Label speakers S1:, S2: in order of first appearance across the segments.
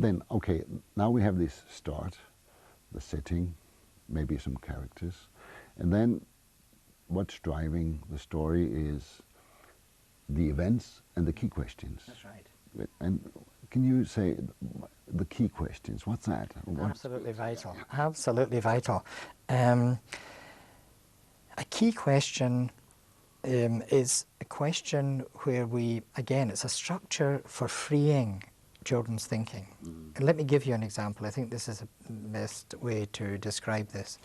S1: then, okay, now we have this start, the setting, maybe some characters, and then what's driving the story is the events and the key questions.
S2: That's right.
S1: And can you say the key questions? What's that?
S2: Absolutely vital. Absolutely vital. A key question is a question where we, again, it's a structure for freeing children's thinking. And let me give you an example. I think this is the best way to describe this.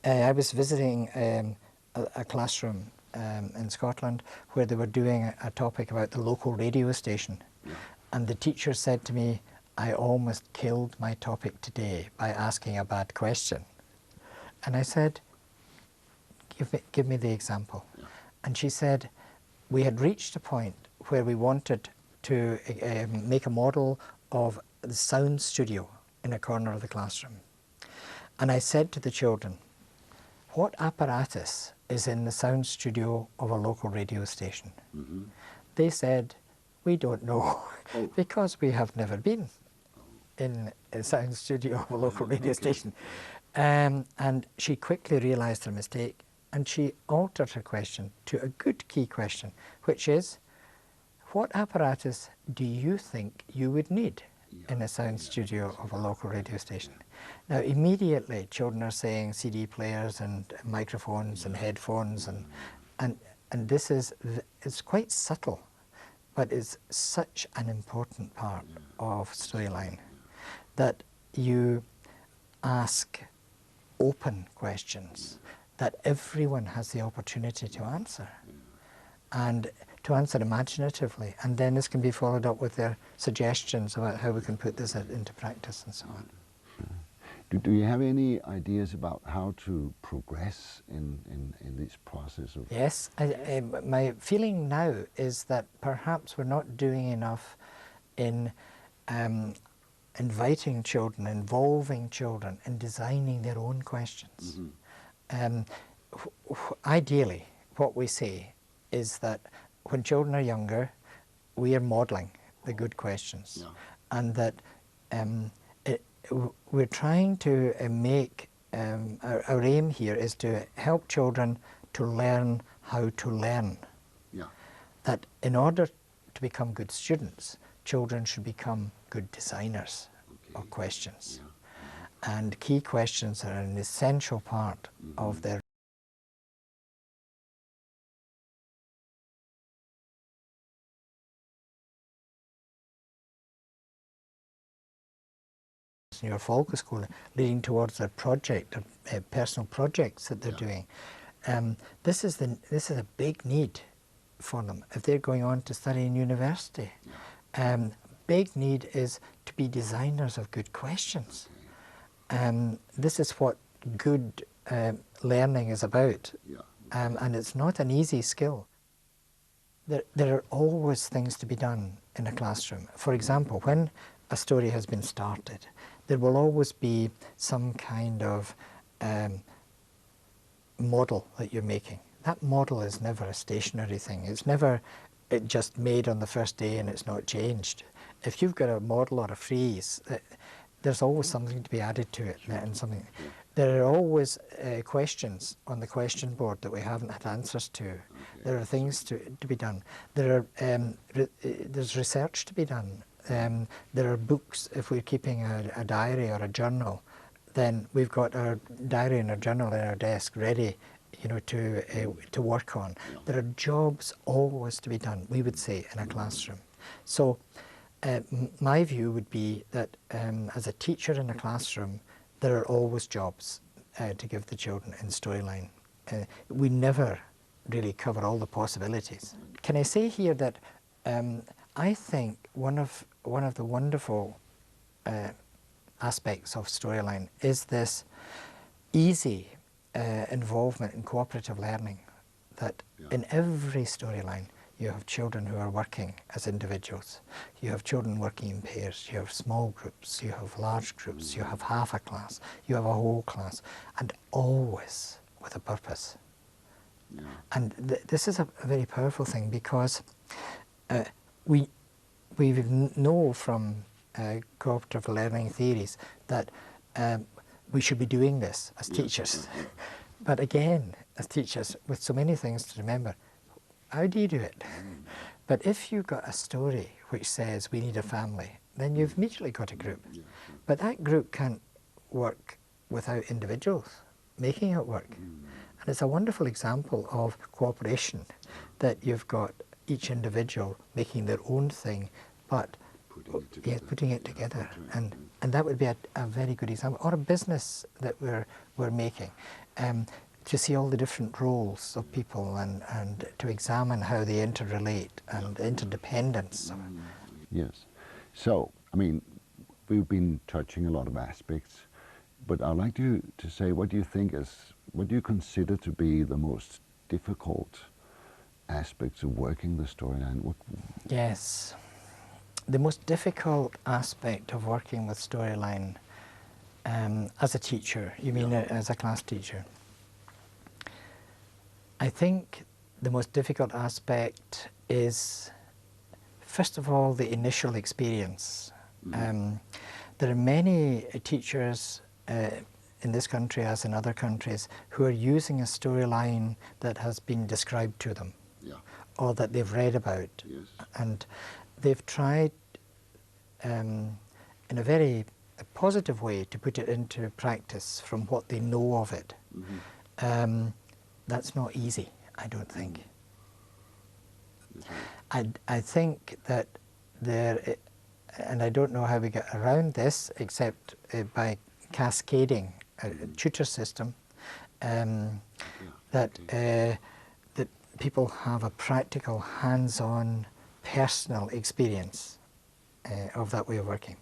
S2: I was visiting a classroom in Scotland where they were doing a topic about the local radio station.
S1: Yeah.
S2: And the teacher said to me, "I almost killed my topic today by asking a bad question." And I said, give me the example.
S1: Yeah.
S2: And she said, we had reached a point where we wanted to make a model of the sound studio in a corner of the classroom. And I said to the children, what apparatus is in the sound studio of a local radio station?
S1: Mm-hmm.
S2: They said, we don't know,
S1: Oh.
S2: because we have never been in a sound studio of a local radio station. And she quickly realised her mistake, and she altered her question to a good key question, which is, what apparatus do you think you would need in a sound studio of a local radio station? Now immediately children are saying CD players and microphones and headphones, and this is, it's quite subtle, but it's such an important part of storyline, that you ask open questions that everyone has the opportunity to answer, and to answer imaginatively, and then this can be followed up with their suggestions about how we can put this into practice and so on.
S1: Do you have any ideas about how to progress in this process of...
S2: Yes, my feeling now is that perhaps we're not doing enough in inviting children, involving children in designing their own questions. Mm-hmm. Ideally, what we say is that when children are younger, we are modelling the good questions, yeah. And that we're trying to make, our aim here is to help children to learn how to learn. Yeah. That in order to become good students, children should become good designers of questions. Yeah. And key questions are an essential part of their in your folkeskole, leading towards their project, or personal projects that they're doing. This is a big need for them if they're going on to study in university. Big need is to be designers of good questions. This is what good learning is about, and it's not an easy skill. There are always things to be done in a classroom. For example, when a story has been started, there will always be some kind of model that you're making. That model is never a stationary thing. It's never just made on the first day and it's not changed. If you've got a model or a frieze, there's always something to be added to it. And something. There are always questions on the question board that we haven't had answers to. There are things to be done. There's research to be done. There are books. If we're keeping a diary or a journal, then we've got our diary and our journal in our desk ready, you know, to work on. There are jobs always to be done, we would say, in a classroom. So my view would be that as a teacher in a classroom, there are always jobs to give the children in storyline. We never really cover all the possibilities. Can I say here that I think one of the wonderful aspects of storyline is this easy involvement in cooperative learning, that in every storyline you have children who are working as individuals, you have children working in pairs, you have small groups, you have large groups, you have half a class, you have a whole class, and always with a purpose. And this is a very powerful thing, because we know from cooperative learning theories that we should be doing this as teachers. But again, as teachers, with so many things to remember, how do you do it? But if you've got a story which says we need a family, then you've immediately got a group. But that group can't work without individuals making it work. And it's a wonderful example of cooperation, that you've got each individual making their own thing, but putting it together. And that would be a very good example. Or a business that we're making. To see all the different roles of people and to examine how they interrelate and interdependence.
S1: Yes. So, I mean, we've been touching a lot of aspects, but I'd like you to say what do you consider to be the most difficult aspects of working the storyline?
S2: Yes. The most difficult aspect of working with storyline as a teacher, you mean as a class teacher? I think the most difficult aspect is, first of all, the initial experience. There are many teachers in this country, as in other countries, who are using a storyline that has been described to them or that they've read about. And they've tried in a very positive way to put it into practice from what they know of it. That's not easy, I don't think. I think that there, and I don't know how we get around this except by cascading a tutor system, that people have a practical, hands-on, personal experience of that way of working.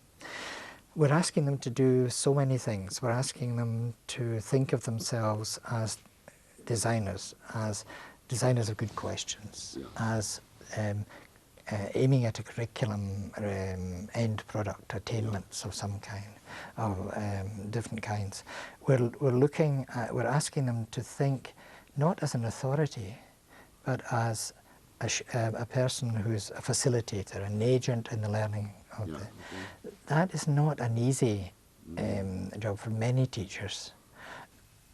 S2: We're asking them to do so many things. We're asking them to think of themselves as designers of good questions, as aiming at a curriculum end product, attainments of some kind, of different kinds. We're asking them to think not as an authority, but as a person who's a facilitator, an agent in the learning of That is not an easy job for many teachers.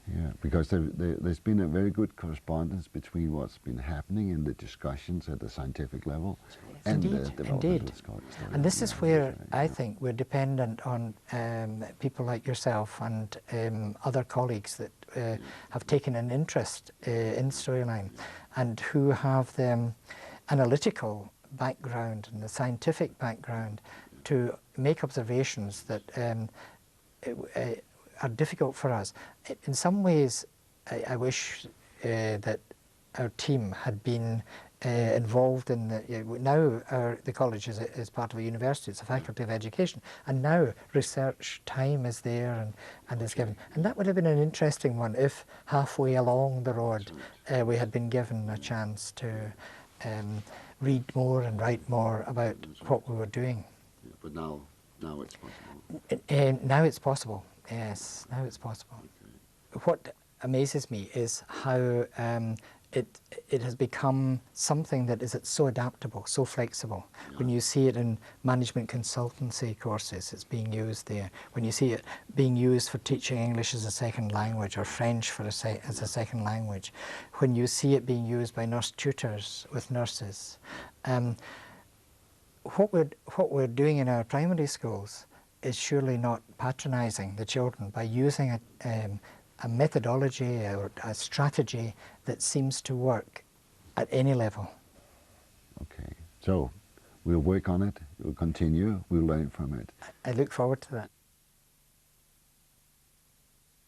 S1: Yeah, because there's been a very good correspondence between what's been happening in the discussions at the scientific level and the development of the story.
S2: And this is where I think we're dependent on people like yourself and other colleagues that have taken an interest in storyline and who have the analytical background and the scientific background to make observations that are difficult for us. In some ways, I wish that our team had been involved in now the college is part of a university, it's a faculty of education, and now research time is there and is given. And that would have been an interesting one if halfway along the road we had been given a chance to read more and write more about what we were doing.
S1: Yeah, but now it's possible.
S2: Now it's possible. Yes, now it's possible. Okay. What amazes me is how it has become something that is so adaptable, so flexible. Yeah. When you see it in management consultancy courses, it's being used there. When you see it being used for teaching English as a second language or French as a second language. When you see it being used by nurse tutors with nurses. What we're doing in our primary schools is surely not patronising the children by using a methodology or a strategy that seems to work at any level.
S1: Okay, so we'll work on it, we'll continue, we'll learn from it.
S2: I look forward to that.